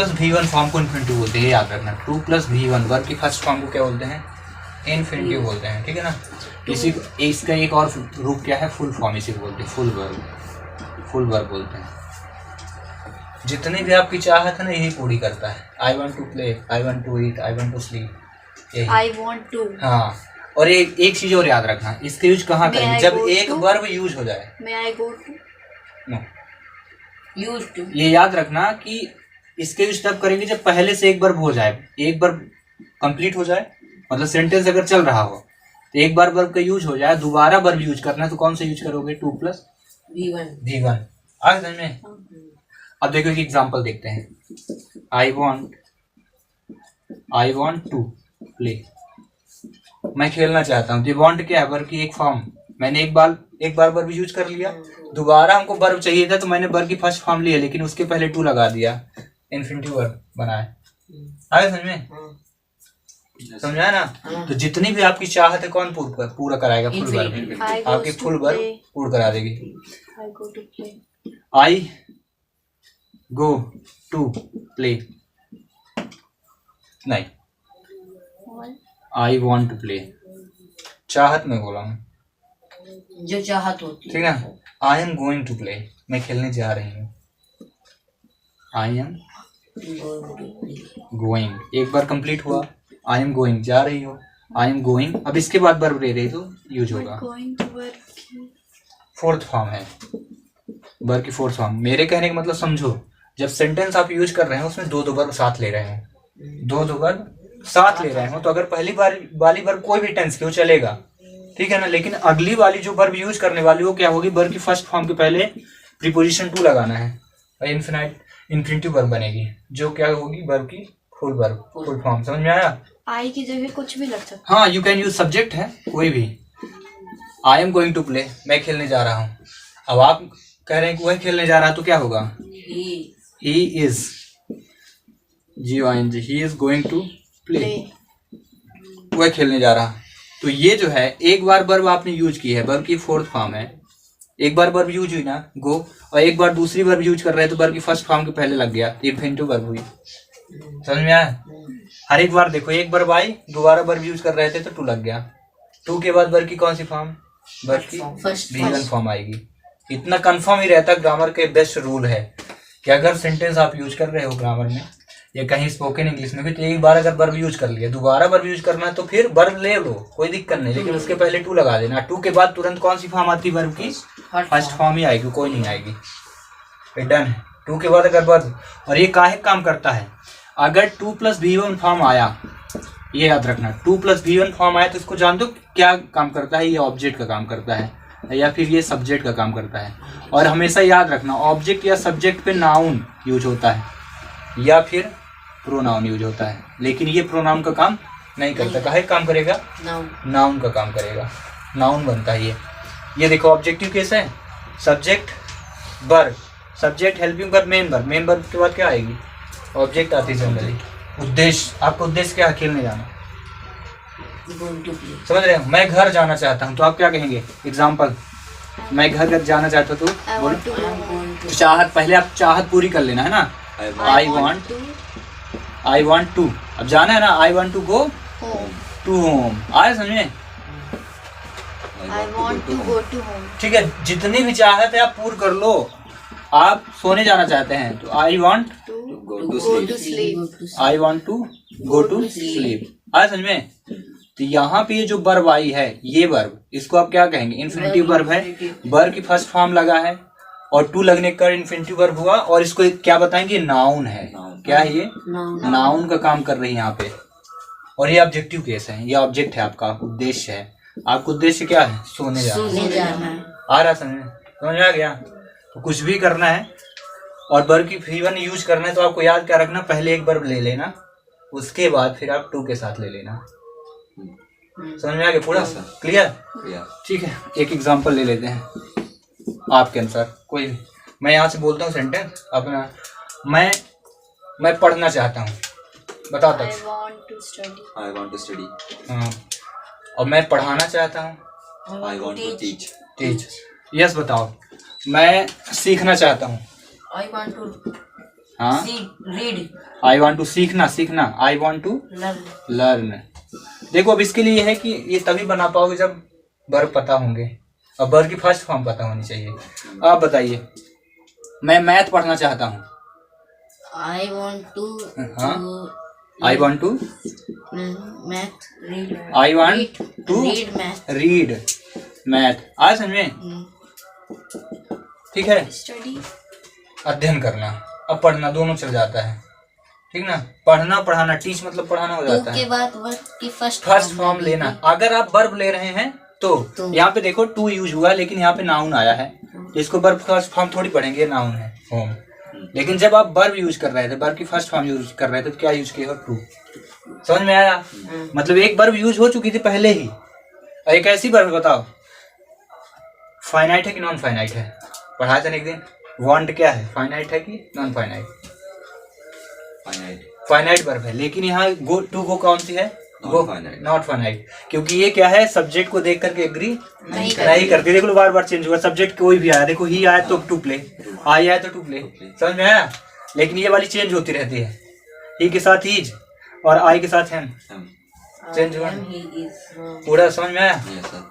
Plus V1 form को infinitive बोलते हैं, ये याद रखना। 2 प्लस V1 वर्ब की फर्स्ट फॉर्म को क्या बोलते हैं? इन्फिनिटिव बोलते हैं, ठीक है ना। इसी इसका एक और रूप क्या है? फुल फॉर्म, इसी को बोलते हैं फुल वर्ब बोलते हैं। जितनी भी आपकी चाहत है ना, यही पूरी करता है। I want to play, I want to eat, I want to sleep, यही आई वॉन्ट टू। हाँ, और एक चीज और याद रखना, इसके यूज कहाँ करेंगे? जब एक वर्ब यूज हो जाए। May I go to, no, use to. ये याद रखना कि इसके यूज तब करेंगे जब पहले से एक वर्ब हो जाए, एक वर्ब कंप्लीट हो जाए, मतलब सेंटेंस अगर चल रहा हो तो एक बार वर्ब का यूज हो जाए, दोबारा वर्ब यूज करना है तो कौन सा यूज करोगे? 2 प्लस V1। आ गया समझ में? अब देखो एक एग्जांपल देखते हैं। आई वॉन्ट टू प्ले, मैं खेलना चाहता हूँ। वांट क्या है? वर्ब की एक फॉर्म। मैंने एक बार वर्ब यूज कर लिया, दोबारा हमको वर्ब चाहिए था तो मैंने वर्ब की फर्स्ट फॉर्म ली है, लेकिन उसके पहले टू लगा दिया, इन्फिनिटिव वर्ब बनाया। आगे समझ में? समझा ना? तो जितनी भी आपकी चाहत है कौन पूरा कराएगा? फुल वर्ब आपकी फुल वर्ब पूरा करा देगी। आई गो टू प्ले, नहीं, आई वॉन्ट टू प्ले, चाहत में बोला हूँ, जो चाहत होती है, ठीक है। I am going to play, मैं खेलने जा रही हूँ। आई एम गोइंग, एक बार कंप्लीट हुआ। आई एम गोइंग, जा रही हो, आई एम गोइंग। अब इसके बाद वर्ब ले रही तो यूज होगा। फोर्थ फॉर्म है वर्ब की, फोर्थ फॉर्म। मेरे कहने का मतलब समझो, जब सेंटेंस आप यूज कर रहे हैं उसमें दो वर्ब साथ ले रहे हैं, दो वर्ब साथ ले रहे हो, तो अगर पहली बार वाली वर्ब कोई भी टेंस की हो चलेगा, ठीक है ना। लेकिन अगली वाली जो वर्ब यूज करने वाली वो क्या होगी? वर्ब की फर्स्ट फॉर्म के पहले प्रीपोजिशन टू लगाना है और इन्फिनिटिव वर्ब बनेगी, जो क्या होगी? वर्ब की फुल फॉर्म। समझ में आया? आई की जगह कुछ भी लग सकता है। हाँ, यू कैन यूज सब्जेक्ट है कोई भी। I am going to play, मैं खेलने जा रहा हूँ। अब आप कह रहे हैं कि वही खेलने जा रहा है तो क्या होगा? He is GOING, he is going to play, वह खेलने जा रहा। तो ये जो है एक बार वर्ब आपने यूज की है, वर्ब की फोर्थ फॉर्म है। एक बार वर्ब यूज हुई ना, गो, और एक बार दूसरी वर्ब यूज कर रहे हैं तो वर्ब की फर्स्ट फॉर्म के पहले लग गया, इन्फिनिटिव वर्ब हुई। समझ में आया? हर एक बार देखो, एक वर्ब आई, दोबारा वर्ब यूज कर रहे थे तो टू लग गया। टू के बाद वर्ब की कौन सी फॉर्म? वर्ब की V1 फॉर्म आएगी। इतना कंफर्म ही रहता, ग्रामर के बेस्ट रूल है कि अगर सेंटेंस आप यूज कर रहे हो ग्रामर में या कहीं स्पोकन इंग्लिश में भी, तो एक बार अगर वर्ब यूज कर लिया, दोबारा वर्ब यूज करना है तो फिर वर्ब ले लो, कोई दिक्कत नहीं, लेकिन उसके पहले टू लगा देना। टू के बाद तुरंत कौन सी फॉर्म आती है? वर्ब की फर्स्ट फॉर्म ही आएगी, कोई नहीं आएगी। डन है। टू के बाद अगर वर्ब, और ये काहे काम करता है? अगर 2 प्लस V1 फॉर्म आया, ये याद रखना, 2 प्लस V1 फॉर्म आया तो इसको जान दो क्या काम करता है? ये ऑब्जेक्ट का काम करता है या फिर ये सब्जेक्ट का काम करता है। और हमेशा याद रखना, ऑब्जेक्ट या सब्जेक्ट पे नाउन यूज होता है या फिर प्रोनाउन यूज होता है, लेकिन ये प्रोनाउन का काम नहीं करता। काहे काम करेगा? नाउन का काम करेगा, नाउन बनता है ये देखो ऑब्जेक्टिव केस है, subject verb, subject helping verb, main verb के बाद क्या आएगी? ऑब्जेक्ट आती है जनरली। उद्देश्य, आपका उद्देश्य क्या है? खेलने जाना, समझ रहे हो? मैं घर जाना चाहता हूँ तो आप क्या कहेंगे? एग्जाम्पल, मैं घर जाना चाहता हूँ तो बोलो चाहत, पहले आप चाहत पूरी कर लेना है ना। आई वॉन्ट टू, अब जाना है ना, I want to go to home. आए समझ में? I want to go to home। ठीक है, जितनी भी चाहत है आप पूरी कर लो। आप सोने जाना चाहते हैं तो I want to go to sleep। I want to go to sleep. आए समझ में? तो यहाँ पे ये जो वर्ब आई है, ये वर्ब, इसको आप क्या कहेंगे? इन्फिनिटिव वर्ब है, वर्ब की फर्स्ट फॉर्म लगा है और टू लगने का इन्फिनिटिव वर्ब हुआ, और इसको क्या बताएंगे? नाउन है। क्या है ये? नाउन का काम कर रही है यहाँ पे। और ये ऑब्जेक्टिव केस है, ये ऑब्जेक्ट है, आपका उद्देश्य है। आपका उद्देश्य क्या है? सोने जाना। आ रहा समझ आ गया? तो कुछ भी करना है और वर्ब की V1 यूज करना है तो आपको याद क्या रखना? पहले एक वर्ब ले लेना, उसके बाद फिर आप टू के साथ ले लेना। समझ में आ गया? पूरा क्लियर? ठीक है, एक एग्जांपल ले लेते हैं आपके अनुसार कोई भी। मैं यहाँ से बोलता हूँ सेंटेंस अपना, मैं पढ़ना चाहता हूँ, बताओ तक। I want to study। हाँ, और मैं पढ़ाना चाहता हूँ। I want to teach। Yes बताओ। मैं सीखना चाहता हूँ। I want to हाँ, रीड, आई वॉन्ट टू सीखना, सीखना, I want to learn, learn. देखो अब इसके लिए ये है कि ये तभी बना पाओगे जब वर्ब पता होंगे और वर्ब की फर्स्ट फॉर्म पता होनी चाहिए। आप बताइए, मैं मैथ पढ़ना चाहता हूँ। आई वॉन्ट टू, हाँ, I want to math, read, I want to read math, read math. आज समझ में? ठीक है, स्टडी, अध्ययन करना। अब पढ़ना दोनों चल जाता है, ठीक ना। पढ़ना पढ़ाना, टीच मतलब पढ़ाना हो जाता के है। बाद वर्ब की फर्स्ट फॉर्म लेना। अगर आप वर्ब ले रहे हैं तो यहाँ पे देखो टू यूज हुआ, लेकिन यहाँ पे नाउन आया है, इसको वर्ब फर्स्ट फॉर्म थोड़ी पढ़ेंगे, नाउन है होम। लेकिन जब आप वर्ब यूज कर रहे थे, वर्ब की फर्स्ट फॉर्म यूज कर रहे थे, तो क्या यूज किया? टू। समझ में आया? मतलब एक वर्ब यूज हो चुकी थी पहले ही। और एक ऐसी वर्ब बताओ, फाइनाइट है कि नॉन फाइनाइट है? पढ़ाया था ना एक दिन। वांट क्या है, फाइनाइट है कि non finite? Finite. Finite verb है, लेकिन यहाँ गो टू गो कौन सी है? Not finite. नॉट फाइनाइट, क्योंकि ये क्या है, सब्जेक्ट को देख करके एग्री नहीं नहीं करती। देखो बार बार चेंज हुआ, सब्जेक्ट कोई भी आया, देखो ही आया तो टू प्ले, आई आया तो टू प्ले। समझ में आया? लेकिन ये वाली चेंज होती रहती है, ही के साथ हीज और आई के साथ हैम, चेंज हुआ। पूरा समझ में आया? Yes, sir.